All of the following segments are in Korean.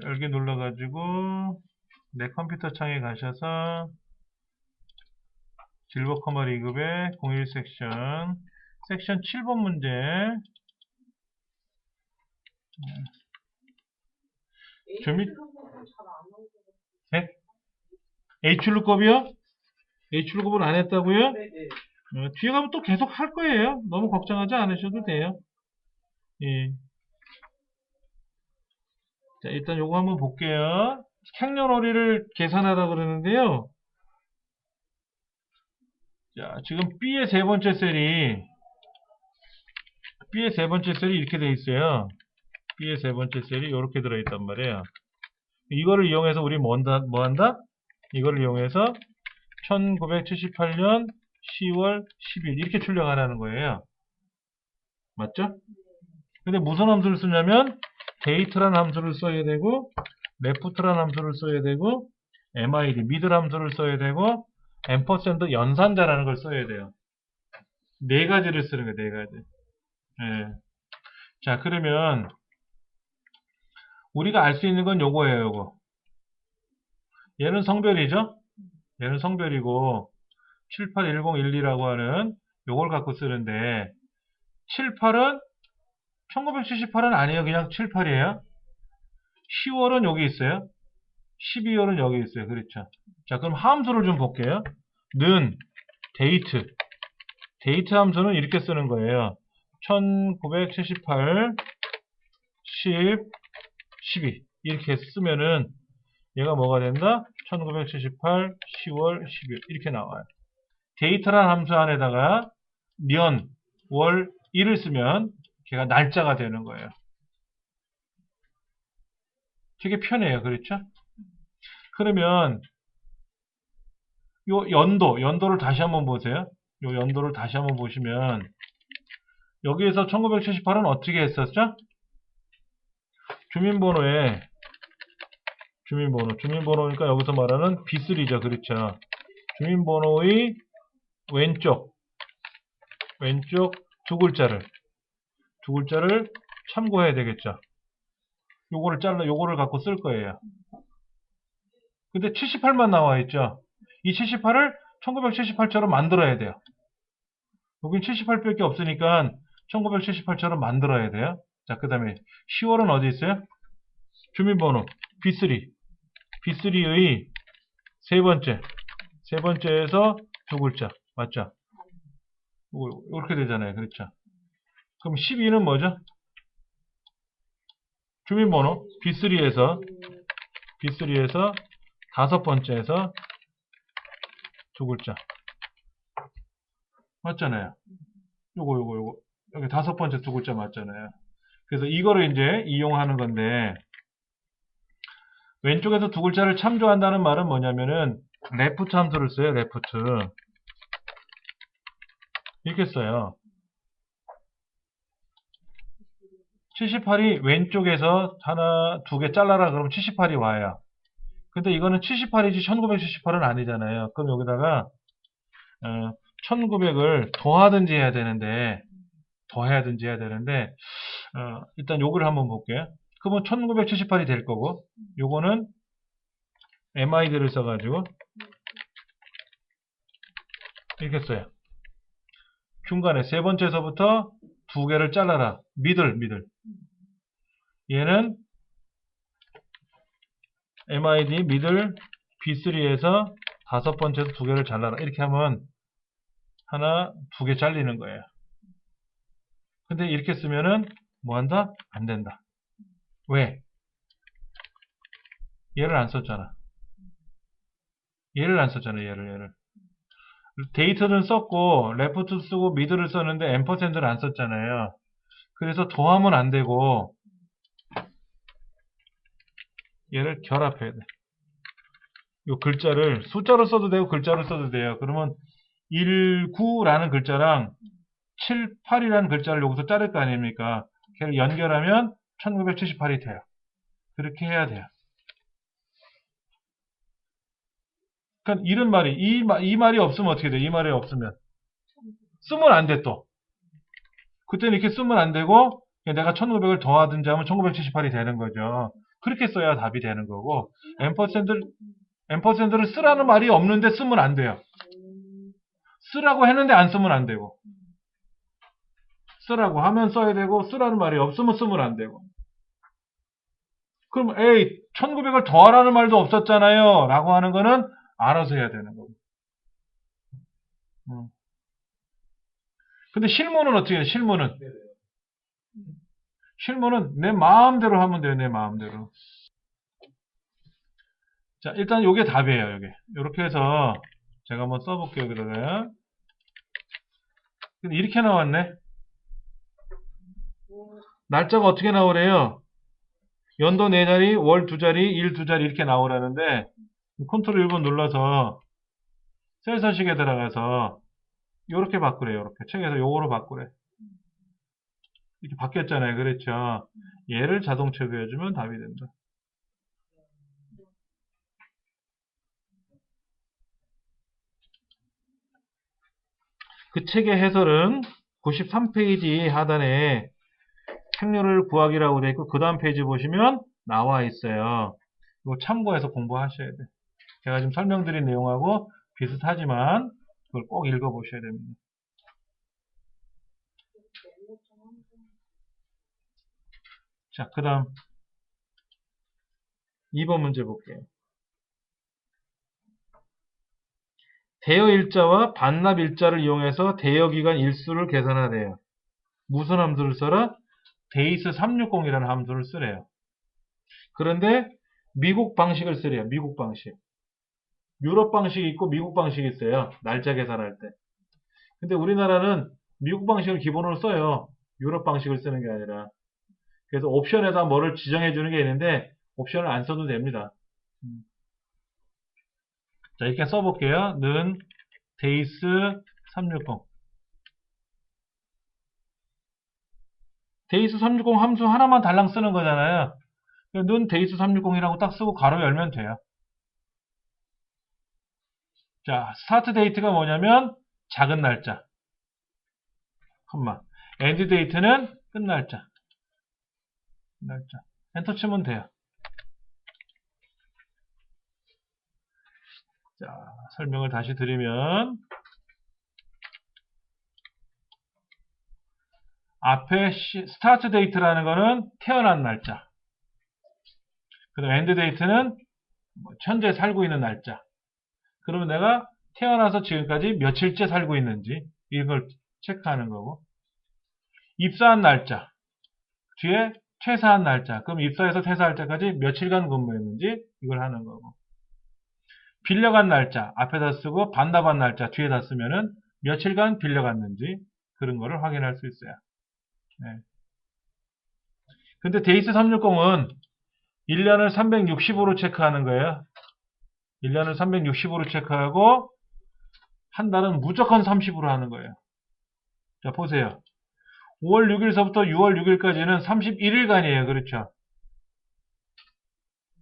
여기 눌러가지고 내 컴퓨터 창에 가셔서 실버 커머 리그의 01 섹션 7번 문제. 좀 네? H루급이요? H루급을 안 했다고요? 뒤에 가면 또 계속 할 거예요. 너무 걱정하지 않으셔도 돼요. 예. 자, 일단 요거 한번 볼게요. 생년월일을 계산하라 그러는데요. 자, 지금 B의 세 번째 셀이 이렇게 돼 있어요. B의 세 번째 셀이 이렇게 들어있단 말이에요. 이거를 이용해서 우리 뭐 한다? 이거를 이용해서 1978년 10월 10일 이렇게 출력하라는 거예요. 맞죠? 근데 무슨 함수를 쓰냐면 date라는 함수를 써야 되고 left라는 함수를 써야 되고 mid, middle 함수를 써야 되고 ampersand 연산자라는 걸 써야 돼요. 네 가지를 쓰는 거예요. 네 가지. 예. 자, 그러면 우리가 알 수 있는 건 요거예요. 요거. 얘는 성별이죠? 얘는 성별이고 781012라고 하는 요걸 갖고 쓰는데 78은 1978은 아니에요. 그냥 78이에요. 10월은 여기 있어요. 12월은 여기 있어요. 그렇죠. 자, 그럼 함수를 좀 볼게요. 는 데이트 함수는 이렇게 쓰는 거예요. 1978 10 12 이렇게 쓰면은 얘가 뭐가 된다? 1978 10월 10일 이렇게 나와요. 데이터라는 함수 안에다가 년, 월, 일을 쓰면 걔가 날짜가 되는 거예요. 되게 편해요. 그렇죠? 그러면 요 연도를 다시 한번 보세요. 요 연도를 다시 한번 보시면 여기에서 1978은 어떻게 했었죠? 주민번호니까 여기서 말하는 B3죠. 그렇죠? 주민번호의 왼쪽 두 글자를 참고해야 되겠죠. 요거를 갖고 쓸 거예요. 근데 78만 나와 있죠. 이 78을 1978처럼 만들어야 돼요. 여긴 78밖에 없으니까 1978처럼 만들어야 돼요. 자, 그 다음에 10월은 어디 있어요? 주민번호 B3의 세 번째에서 두 글자 맞죠? 이렇게 되잖아요. 그렇죠? 그럼 12는 뭐죠? 주민번호 B3에서 다섯 번째에서 두 글자 맞잖아요. 요거 여기 다섯 번째 두 글자 맞잖아요. 그래서 이거를 이제 이용하는 건데 왼쪽에서 두 글자를 참조한다는 말은 뭐냐면은 레프트 함수를 써요. 레프트 이렇게 써요. 78이 왼쪽에서 하나, 두 개 잘라라 그러면 78이 와요. 근데 이거는 78이지 1978은 아니잖아요. 그럼 여기다가 1900을 더해야 되는데 일단 요거를 한번 볼게요. 그러면 1978이 될 거고 요거는 MID를 써가지고 이렇게 써요. 중간에 세 번째서부터 두 개를 잘라라. 미들. 얘는 MID 미들 B3에서 다섯 번째에서 두 개를 잘라라. 이렇게 하면 하나, 두 개 잘리는 거예요. 근데 이렇게 쓰면은 뭐 한다? 안 된다. 왜? 얘를 안 썼잖아. 얘를. 데이터는 썼고 레프트 쓰고 미들을 썼는데 앰퍼센드를 안 썼잖아요. 그래서 더하면 안 되고 얘를 결합해야 돼. 이 글자를 숫자로 써도 되고 글자로 써도 돼요. 그러면 19라는 글자랑 78이라는 글자를 여기서 자를 거 아닙니까? 걔를 연결하면 1978이 돼요. 그렇게 해야 돼요. 그러니까 이런 말이 이 말이 없으면 어떻게 돼? 이 말이 없으면 쓰면 안 돼 또. 그때는 이렇게 쓰면 안 되고 내가 1900을 더하든지 하면 1978이 되는 거죠. 그렇게 써야 답이 되는 거고, 앰퍼센드를 쓰라는 말이 없는데 쓰면 안 돼요. 쓰라고 했는데 안 쓰면 안 되고, 쓰라고 하면 써야 되고, 쓰라는 말이 없으면 쓰면 안 되고. 그럼, 에이, 1900을 더하라는 말도 없었잖아요. 라고 하는 거는 알아서 해야 되는 거고. 근데 실무는 어떻게 해요? 실무는 내 마음대로 하면 돼요. 내 마음대로. 자, 일단 요게 답이에요. 요게. 요렇게 해서 제가 한번 써볼게요. 여기다가. 근데 이렇게 나왔네. 날짜가 어떻게 나오래요? 연도 4자리, 월 2자리, 일 2자리 이렇게 나오라는데 컨트롤 1번 눌러서 셀 서식에 들어가서 요렇게 바꾸래요. 요렇게 책에서 요거로 바꾸래. 이렇게 바뀌었잖아요. 그렇죠? 얘를 자동 체크해주면 답이 된다. 그 책의 해설은 93페이지 하단에 행렬을 구하기라고 되어 있고 그 다음 페이지 보시면 나와 있어요. 이거 참고해서 공부하셔야 돼요. 제가 지금 설명드린 내용하고 비슷하지만 그걸 꼭 읽어보셔야 됩니다. 자, 그 다음 2번 문제 볼게요. 대여 일자와 반납 일자를 이용해서 대여 기간 일수를 계산하래요. 무슨 함수를 써라? 데이스 360이라는 함수를 쓰래요. 그런데 미국 방식을 쓰래요. 미국 방식. 유럽 방식이 있고 미국 방식이 있어요. 날짜 계산할 때. 근데 우리나라는 미국 방식을 기본으로 써요. 유럽 방식을 쓰는 게 아니라. 그래서 옵션에다 뭐를 지정해 주는 게 있는데 옵션을 안 써도 됩니다. 자, 이렇게 써볼게요. 는 데이스 360. 데이스 360 함수 하나만 달랑 쓰는 거잖아요. 는 데이스 360이라고 딱 쓰고 가로 열면 돼요. 자, 스타트 데이트가 뭐냐면 작은 날짜. 컴마. 엔드 데이트는 끝 날짜. 엔터 치면 돼요. 자, 설명을 다시 드리면 앞에 스타트 데이트라는 거는 태어난 날짜. 그다음 엔드 데이트는 현재 살고 있는 날짜. 그러면 내가 태어나서 지금까지 며칠째 살고 있는지 이걸 체크하는 거고. 입사한 날짜. 뒤에 퇴사한 날짜. 그럼 입사해서 퇴사할 때까지 며칠간 근무했는지 이걸 하는 거고. 빌려간 날짜 앞에다 쓰고 반납한 날짜 뒤에다 쓰면은 며칠간 빌려갔는지 그런 거를 확인할 수 있어요. 네. 근데 데이스 360은 1년을 365로 체크하는 거예요. 1년을 365로 체크하고 한 달은 무조건 30으로 하는 거예요. 자, 보세요. 5월 6일서부터 6월 6일까지는 31일간이에요. 그렇죠?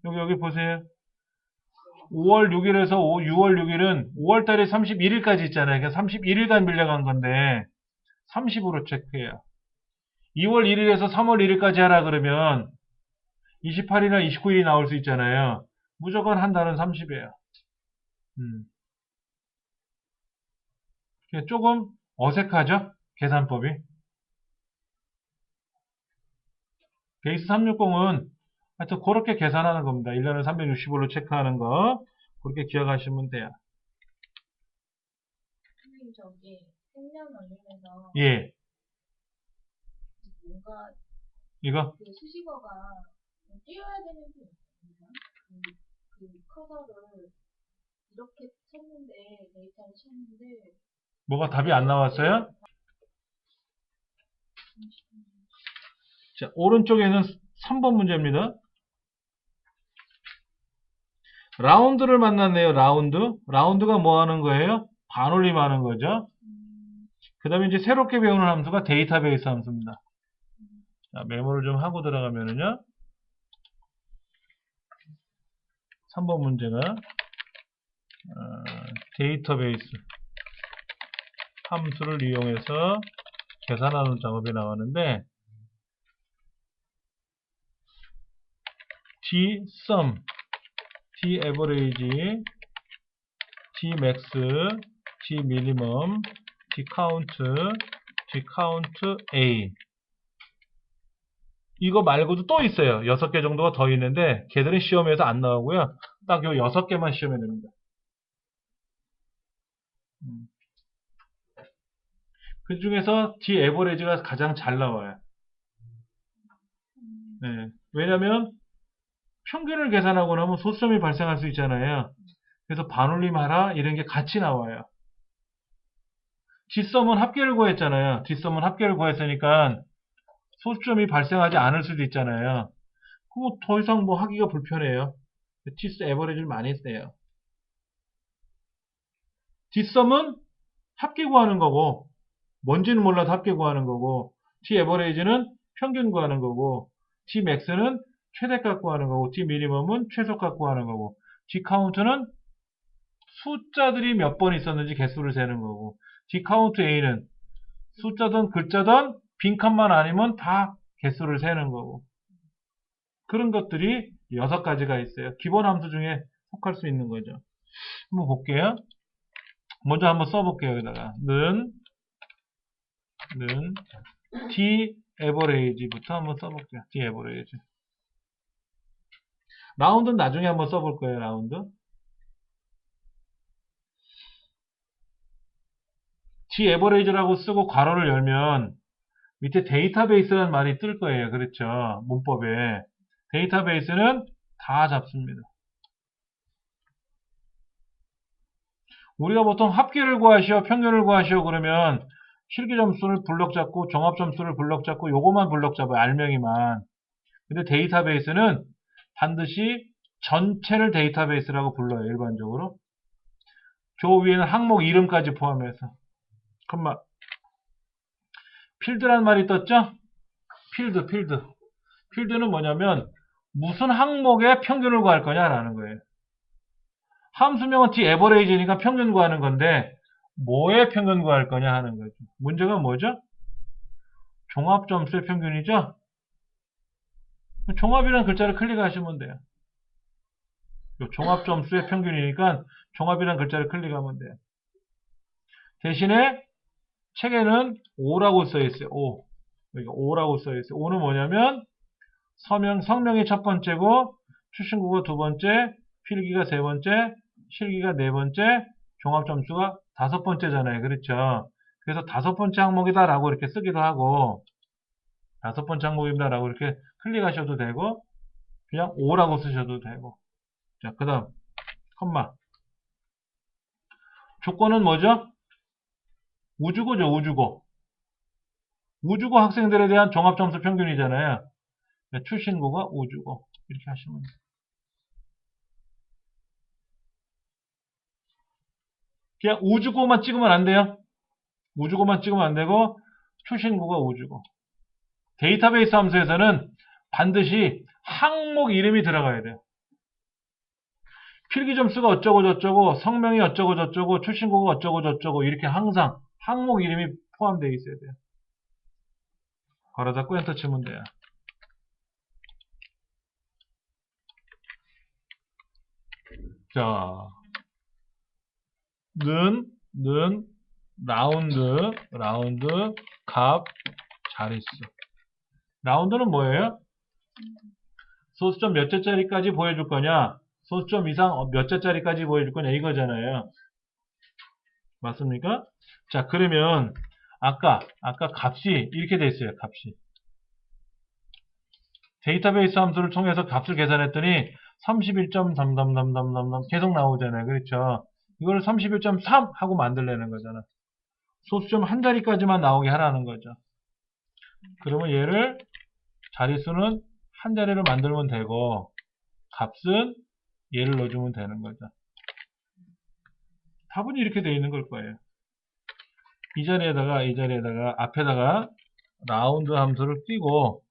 여기 보세요. 5월 6일에서 6월 6일은 5월달에 31일까지 있잖아요. 그러니까 31일간 빌려간 건데 30으로 체크해요. 2월 1일에서 3월 1일까지 하라 그러면 28일이나 29일이 나올 수 있잖아요. 무조건 한 달은 30이에요. 조금 어색하죠? 계산법이. 베이스 360은 하여튼 그렇게 계산하는 겁니다. 1년을 365로 체크하는 거 그렇게 기억하시면 돼요. 선생님 저기 생년월일에서 예. 뭔가 이거? 그 수식어가 띄워야 되는 게 있습니다. 그 커서를 이렇게 쳤는데 데이터를 쳤는데 뭐가 답이 안 나왔어요? 자, 오른쪽에는 3번 문제입니다. 라운드를 만났네요. 라운드가 뭐 하는 거예요? 반올림 하는 거죠. 그 다음에 이제 새롭게 배우는 함수가 데이터베이스 함수입니다. 자, 메모를 좀 하고 들어가면은요. 3번 문제가 데이터베이스 함수를 이용해서 계산하는 작업이 나왔는데 G sum, G average, G max, G minimum, G count A. 이거 말고도 또 있어요. 6개 정도가 더 있는데 걔들은 시험에서 안 나오고요. 딱 요 6개만 시험에 됩니다. 그 중에서 D average가 가장 잘 나와요. 네. 왜냐면 평균을 계산하고 나면 소수점이 발생할 수 있잖아요. 그래서 반올림하라 이런 게 같이 나와요. 뒷섬은 합계를 구했잖아요. 뒷섬은 합계를 구했으니까 소수점이 발생하지 않을 수도 있잖아요. 그거 더 이상 뭐 하기가 불편해요. 디스 에버리지를 많이 써요. 뒷섬은 합계 구하는 거고 뭔지는 몰라도 합계 구하는 거고 D 에버리지는 평균 구하는 거고 D 맥스는 최대값 구하는 거고 D 미니멈은 최소값 구하는 거고 D 카운트는 숫자들이 몇 번 있었는지 개수를 세는 거고 D 카운트 A는 숫자든 글자든 빈칸만 아니면 다 개수를 세는 거고 그런 것들이 6가지가 있어요. 기본 함수 중에 속할 수 있는 거죠. 한번 볼게요. 먼저 한번 써볼게요. 여기다가 는 D average부터 한번 써볼게요. D average. 라운드는 나중에 한번 써볼 거예요. 라운드. D average라고 쓰고 괄호를 열면 밑에 데이터베이스라는 말이 뜰 거예요. 그렇죠. 문법에. 데이터베이스는 다 잡습니다. 우리가 보통 합계를 구하시오, 평균을 구하시오 그러면 실기점수를 블럭 잡고 종합점수를 블럭 잡고 요거만 블럭 잡아요. 알맹이만. 근데 데이터베이스는 반드시 전체를 데이터베이스라고 불러요. 일반적으로. 조 위에는 항목 이름까지 포함해서. 컴마. 필드란 말이 떴죠? 필드. 필드는 뭐냐면 무슨 항목의 평균을 구할 거냐라는 거예요. 함수명은 D average니까 평균 구하는 건데 뭐의 평균 구할 거냐 하는 거죠. 문제가 뭐죠? 종합점수의 평균이죠? 종합이라는 글자를 클릭하시면 돼요. 종합점수의 평균이니까 종합이라는 글자를 클릭하면 돼요. 대신에 책에는 5라고 써있어요. 5. 여기가 5라고 써있어요. 5는 뭐냐면 성명이 첫 번째고 출신국어 두 번째, 필기가 세 번째, 실기가 네 번째, 종합점수가 다섯 번째잖아요. 그렇죠? 그래서 다섯 번째 항목이다라고 이렇게 쓰기도 하고 다섯 번째 항목입니다라고 이렇게 클릭하셔도 되고 그냥 5라고 쓰셔도 되고 자, 그 다음 컴마 조건은 뭐죠? 우주고죠. 우주고 학생들에 대한 종합점수 평균이잖아요. 출신고가 우주고 이렇게 하시면 돼요. 그냥 우주고만 찍으면 안 돼요. 우주고만 찍으면 안 되고 출신고가 우주고 데이터베이스 함수에서는 반드시 항목 이름이 들어가야 돼요. 필기점수가 어쩌고 저쩌고 성명이 어쩌고 저쩌고 출신고가 어쩌고 저쩌고 이렇게 항상 항목 이름이 포함되어 있어야 돼요. 바로 닫고 엔터 치면 돼요. 자, 라운드, 값, 자릿수. 라운드는 뭐예요? 소수점 몇 자짜리까지 보여줄 거냐? 소수점 이상 몇 자짜리까지 보여줄 거냐? 이거잖아요. 맞습니까? 자, 그러면 아까 값이 이렇게 돼 있어요. 값이. 데이터베이스 함수를 통해서 값을 계산했더니 31.3333 계속 나오잖아요. 그렇죠? 이걸 31.3 하고 만들려는 거잖아. 소수점 한 자리까지만 나오게 하라는 거죠. 그러면 얘를 자릿수는 한 자리를 만들면 되고 값은 얘를 넣어주면 되는 거죠. 답은 이렇게 되어 있는 걸 거예요. 이 자리에다가 앞에다가 라운드 함수를 띄고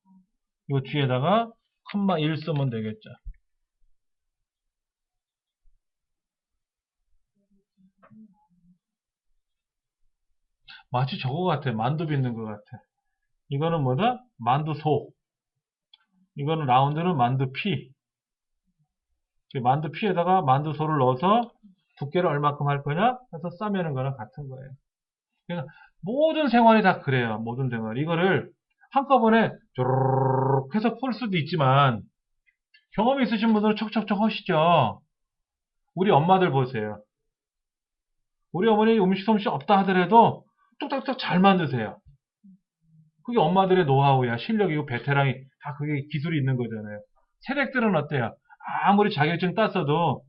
이 뒤에다가 컴마 1 쓰면 되겠죠. 마치 저거 같아. 만두 빚는 것 같아. 이거는 뭐다? 만두 소. 이거는 라운드는 만두 피. 만두 피에다가 만두소를 넣어서 두께를 얼마큼 할 거냐 해서 싸매는 거랑 같은 거예요. 그러니까 모든 생활이 다 그래요. 모든 생활. 이거를 한꺼번에 쪼르륵 해서 풀 수도 있지만 경험이 있으신 분들은 척척척 하시죠. 우리 엄마들 보세요. 우리 어머니 음식 솜씨 없다 하더라도 뚝딱뚝딱 잘 만드세요. 그게 엄마들의 노하우야. 실력이고 베테랑이 다 그게 기술이 있는 거잖아요. 새댁들은 어때요? 아무리 자격증 땄어도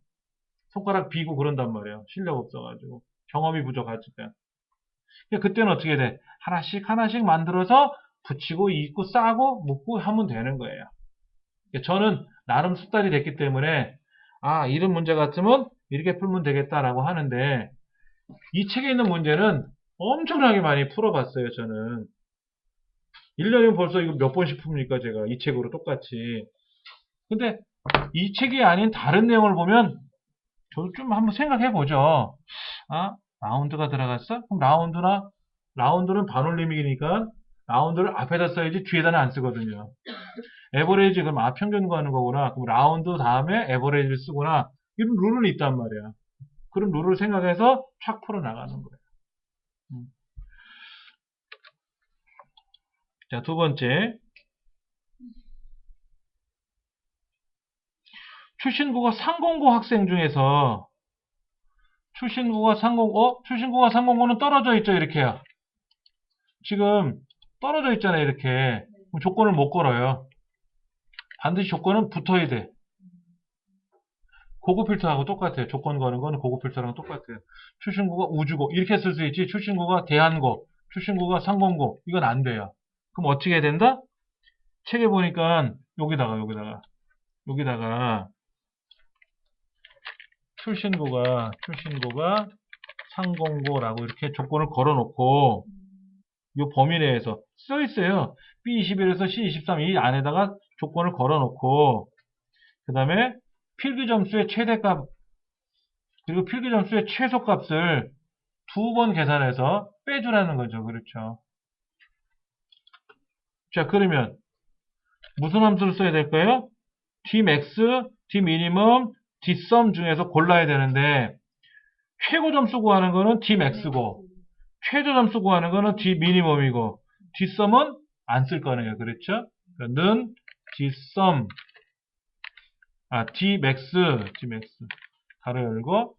손가락 비고 그런단 말이에요. 실력 없어가지고. 경험이 부족하니까. 그때는 어떻게 돼? 하나씩 하나씩 만들어서 붙이고 익고 싸고 묶고 하면 되는 거예요. 저는 나름 숙달이 됐기 때문에 이런 문제 같으면 이렇게 풀면 되겠다라고 하는데 이 책에 있는 문제는 엄청나게 많이 풀어봤어요. 저는 1년이면 벌써 이거 몇 번씩 풉니까 제가 이 책으로 똑같이. 근데 이 책이 아닌 다른 내용을 보면 저도 좀 한번 생각해 보죠. 라운드가 들어갔어? 그럼 라운드는 반올림이니까 라운드를 앞에다 써야지 뒤에다는 안 쓰거든요. 에버레이지 그럼 평균 구하는 거구나. 그럼 라운드 다음에 에버레이지를 쓰구나. 이런 룰은 있단 말이야. 그런 룰을 생각해서 촥 풀어 나가는 거예요. 자, 두 번째. 출신고가 상공고 학생 중에서 출신고가 305는 떨어져 있죠, 이렇게요. 지금 떨어져 있잖아요, 이렇게. 그럼 조건을 못 걸어요. 반드시 조건은 붙어야 돼. 고급 필터하고 똑같아요. 조건 거는 거는 고급 필터랑 똑같아요. 출신고가 우주고 이렇게 쓸 수 있지. 출신고가 대한고, 출신고가 상공고 이건 안 돼요. 그럼 어떻게 해야 된다? 책에 보니까 여기다가 출신고가 상공고라고 이렇게 조건을 걸어놓고 이 범위 내에서 써 있어요. B21에서 C23 이 안에다가 조건을 걸어놓고 그 다음에 필기점수의 최대값 그리고 필기점수의 최소값을 2번 계산해서 빼주라는 거죠. 그렇죠. 자, 그러면 무슨 함수를 써야 될까요? Dmax, Dminimum, Dsum 중에서 골라야 되는데 최고 점수 구하는 거는 Dmax고 최저 점수 구하는 거는 Dminimum이고 Dsum은 안 쓸 거네요. 그렇죠? 는 Dsum Dmax 가로 열고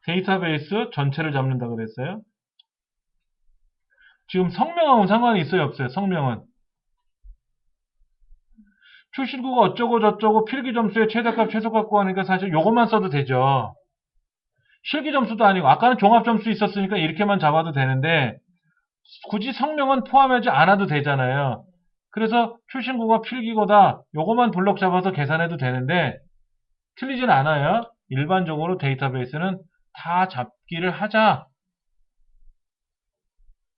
데이터베이스 전체를 잡는다 그랬어요. 지금 성명하고는 상관이 있어요, 없어요? 성명은 출신고가 어쩌고 저쩌고 필기 점수의 최대값 최소값 구하니까 사실 요것만 써도 되죠. 실기 점수도 아니고 아까는 종합 점수 있었으니까 이렇게만 잡아도 되는데 굳이 성명은 포함하지 않아도 되잖아요. 그래서 출신고가 필기고다 요것만 블록 잡아서 계산해도 되는데 틀리진 않아요. 일반적으로 데이터베이스는 다 잡기를 하자.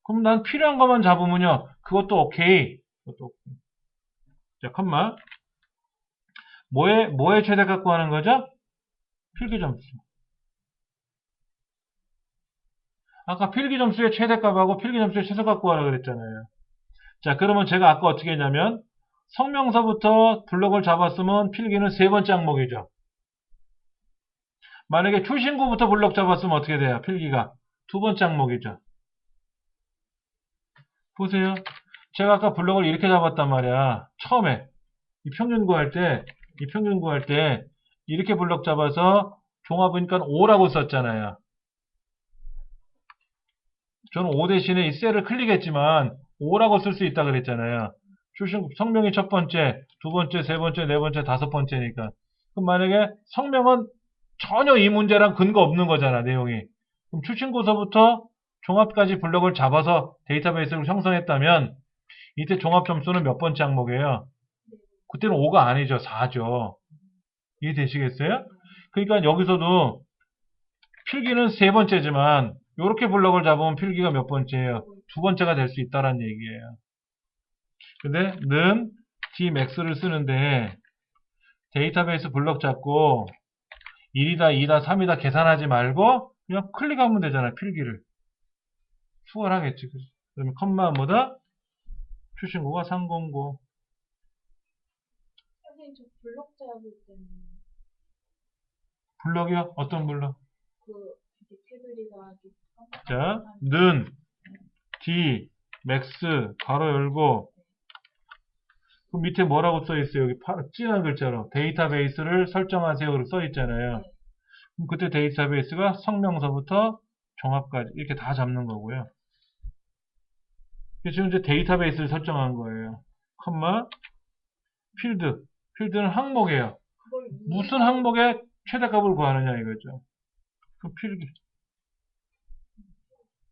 그럼 난 필요한 것만 잡으면요. 그것도 오케이. 자, 컴마. 뭐의 최대값 구하는 거죠? 필기점수. 아까 필기점수의 최대값하고 필기점수의 최소값 구하라 그랬잖아요. 자, 그러면 제가 아까 어떻게 했냐면 성명서부터 블록을 잡았으면 필기는 3번째 항목이죠. 만약에 출신고부터 블록 잡았으면 어떻게 돼요? 필기가 2번째 항목이죠. 보세요. 제가 아까 블록을 이렇게 잡았단 말이야. 처음에 이 평균 구할 때 이렇게 블록 잡아서 종합이니까 5라고 썼잖아요. 저는 5 대신에 이 셀을 클릭했지만 5라고 쓸 수 있다 그랬잖아요. 출신 성명이 첫 번째, 두 번째, 세 번째, 네 번째, 다섯 번째니까. 그럼 만약에 성명은 전혀 이 문제랑 근거 없는 거잖아, 내용이. 그럼 출신고서부터 종합까지 블록을 잡아서 데이터베이스를 형성했다면 이때 종합 점수는 몇 번째 항목이에요? 그때는 5가 아니죠. 4죠. 이해되시겠어요? 그러니까 여기서도 필기는 3번째지만 이렇게 블록을 잡으면 필기가 몇 번째예요? 2번째가 될 수 있다는 얘기예요. 근데 는 Dmax를 쓰는데 데이터베이스 블록 잡고 1이다, 2다, 3이다 계산하지 말고 그냥 클릭하면 되잖아요. 필기를. 수월하겠지. 그러면 컴마 뭐다? 출신고가 309. 선생님 저 블록 잡을 때는 블럭이요? 어떤 블럭? 그 이렇게 테두리가 이렇게 자, 는, D, 맥스, 가로 열고, 그 밑에 뭐라고 써 있어요? 여기 진한 글자로. 데이터베이스를 설정하세요. 그렇게 써 있잖아요. 그럼 그때 데이터베이스가 성명서부터 종합까지 이렇게 다 잡는 거고요. 지금 이제 데이터베이스를 설정한 거예요. 컴마, 필드. 필드는 항목이에요. 그걸 무슨 항목의 최대값을 구하느냐 이거죠. 그 필드.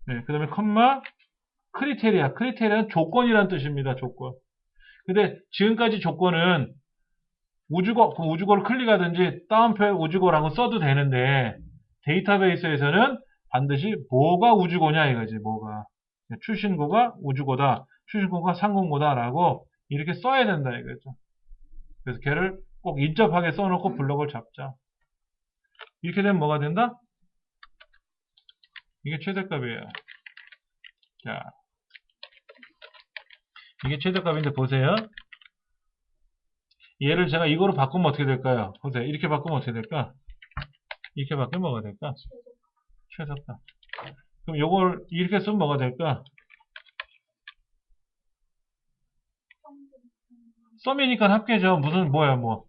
네, 그 다음에 컴마, 크리테리아. 크리테리아는 조건이란 뜻입니다. 조건. 근데 지금까지 조건은 우주거를 클릭하든지 따옴표에 우주거라고 써도 되는데 데이터베이스에서는 반드시 뭐가 우주거냐 이거지. 뭐가. 출신고가 우주고다. 출신고가 상공고다라고 이렇게 써야 된다 이거죠. 그래서 걔를 꼭 인접하게 써놓고 블럭을 잡자. 이렇게 되면 뭐가 된다? 이게 최대값이에요. 자, 이게 최대값인데 보세요. 얘를 제가 이거로 바꾸면 어떻게 될까요? 보세요. 이렇게 바꾸면 어떻게 될까? 이렇게 바꾸면 뭐가 될까? 최소값. 그럼 요걸 이렇게 쓰면 뭐가 될까? 썸이니까 합계죠. 무슨 뭐야 뭐.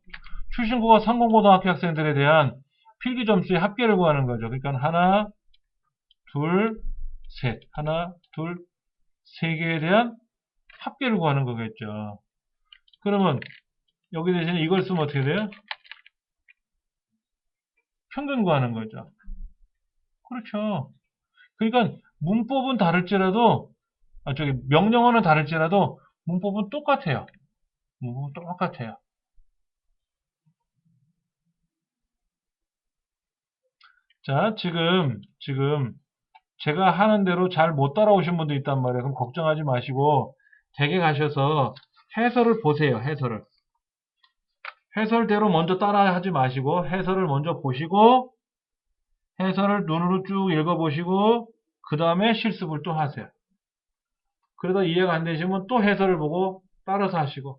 출신고가 상공고등학교 학생들에 대한 필기 점수의 합계를 구하는 거죠. 그러니까 하나, 둘, 셋. 하나, 둘, 세 개에 대한 합계를 구하는 거겠죠. 그러면 여기 대신에 이걸 쓰면 어떻게 돼요? 평균 구하는 거죠. 그렇죠. 그러니까 문법은 다를지라도 명령어는 다를지라도 문법은 똑같아요. 문법은 똑같아요. 자, 지금 제가 하는 대로 잘 못 따라오신 분도 있단 말이에요. 그럼 걱정하지 마시고 댁에 가셔서 해설을 보세요. 해설대로 먼저 따라하지 마시고 해설을 먼저 보시고 해설을 눈으로 쭉 읽어보시고 그 다음에 실습을 또 하세요. 그러다 이해가 안 되시면 또 해설을 보고 따라서 하시고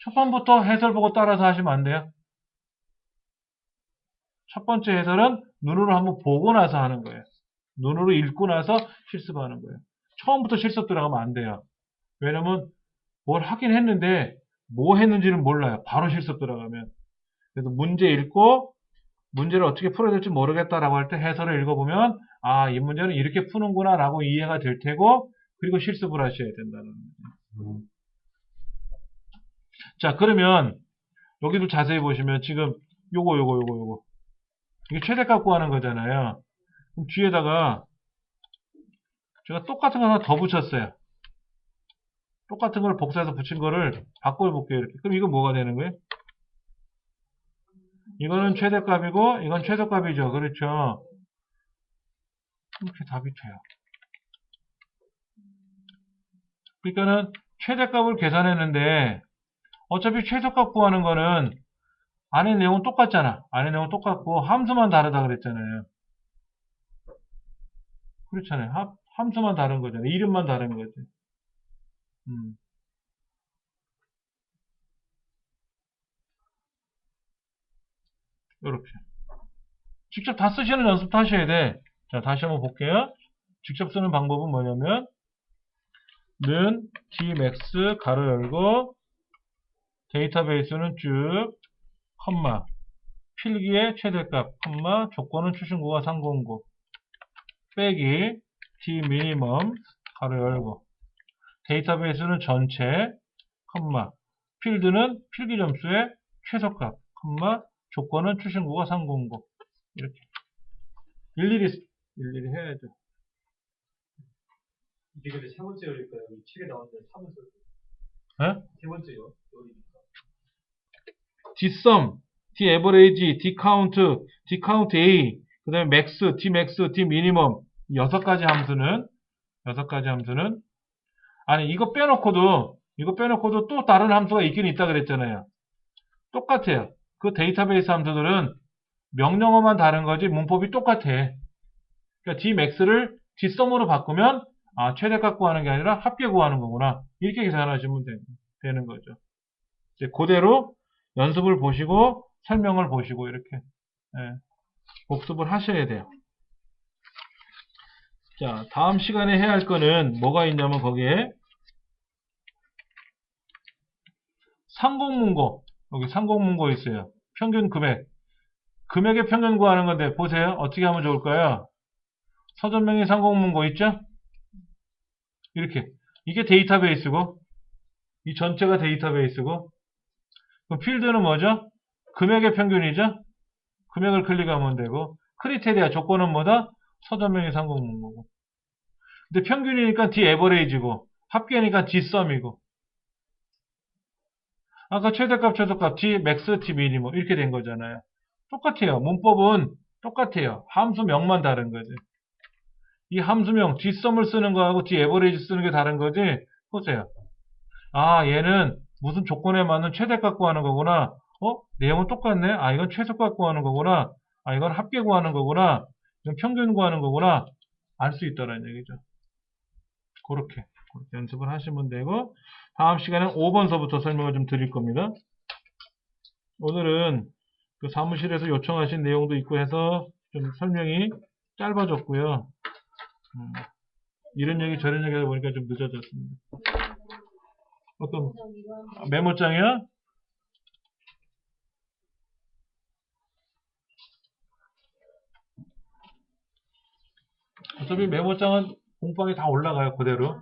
초반부터 해설 보고 따라서 하시면 안 돼요. 첫 번째 해설은 눈으로 한번 보고 나서 하는 거예요. 눈으로 읽고 나서 실습하는 거예요. 처음부터 실습 들어가면 안 돼요. 왜냐면 뭘 하긴 했는데 뭐 했는지는 몰라요. 바로 실습 들어가면. 그래서 문제 읽고 문제를 어떻게 풀어야 될지 모르겠다라고 할 때 해설을 읽어보면 아, 이 문제는 이렇게 푸는구나 라고 이해가 될 테고 그리고 실습을 하셔야 된다는 거죠. 자, 그러면 여기도 자세히 보시면 지금 요거 이게 최대값 구하는 거잖아요. 그럼 뒤에다가 제가 똑같은 거 하나 더 붙였어요. 똑같은 걸 복사해서 붙인 거를 바꿔볼게요. 이렇게. 그럼 이건 뭐가 되는 거예요? 이거는 최대값이고 이건 최소값이죠. 그렇죠. 이렇게 답이 돼요. 그러니까는 최대값을 계산했는데 어차피 최소값 구하는 거는 안에 내용은 똑같잖아. 안에 내용은 똑같고 함수만 다르다 그랬잖아요. 그렇잖아요. 함수만 다른 거잖아요. 이름만 다른 거지. 이렇게. 직접 다 쓰시는 연습도 하셔야 돼. 자, 다시 한번 볼게요. 직접 쓰는 방법은 뭐냐면 는 dmax 가로 열고 데이터베이스는 쭉 컴마 필기의 최대값 컴마 조건은 출신고가 상공고 빼기 dminimum 가로 열고 데이터베이스는 전체 컴마 필드는 필기 점수의 최소값 컴마 조건은 출신고가 상공고 이렇게 일일이 해야죠. 이게 근데 세 번째 요리일까요? 이 책에 나오는데 4번째 요리. 네? 세 번째 요리니까. dsum, daverage, dcount, dcount A, 그 다음에 max, dmax, dminimum 여섯 가지 함수는 아니 이거 빼놓고도 또 다른 함수가 있긴 있다 그랬잖아요. 똑같아요. 그 데이터베이스 함수들은 명령어만 다른 거지 문법이 똑같아. 그러니까 dmax를 dsum으로 바꾸면 아, 최대값 구하는 게 아니라 합계 구하는 거구나. 이렇게 계산하시면 되는 거죠. 이제 그대로 연습을 보시고 설명을 보시고 이렇게 복습을 하셔야 돼요. 자, 다음 시간에 해야 할 거는 뭐가 있냐면 거기에 상공문고, 여기 상공문고 있어요. 평균 금액. 금액의 평균 구하는 건데 보세요. 어떻게 하면 좋을까요? 서점명의 상공문고 있죠? 이렇게. 이게 데이터베이스고 이 전체가 데이터베이스고 그럼 필드는 뭐죠? 금액의 평균이죠? 금액을 클릭하면 되고 크리테리아 조건은 뭐다? 서점명의 상공문고고 근데 평균이니까 D 에버레이지고 합계니까 D 썸이고 아까 최대값 최소값 D 맥스 D 미니 뭐 이렇게 된 거잖아요. 똑같아요. 문법은 똑같아요. 함수명만 다른 거지. 이 함수명 D 썸을 쓰는 거하고 D 에버레이지 쓰는 게 다른 거지. 보세요. 아 얘는 무슨 조건에 맞는 최대값 구하는 거구나. 내용은 똑같네. 아 이건 최소값 구하는 거구나. 아 이건 합계 구하는 거구나. 이건 평균 구하는 거구나. 알 수 있다는 얘기죠. 그렇게 연습을 하시면 되고 다음 시간엔 5번서부터 설명을 좀 드릴 겁니다. 오늘은 그 사무실에서 요청하신 내용도 있고 해서 좀 설명이 짧아졌고요. 이런 얘기 저런 얘기 하다 보니까 좀 늦어졌습니다. 어떤 메모장이요? 어차피 메모장은 공방에 다 올라가요, 그대로.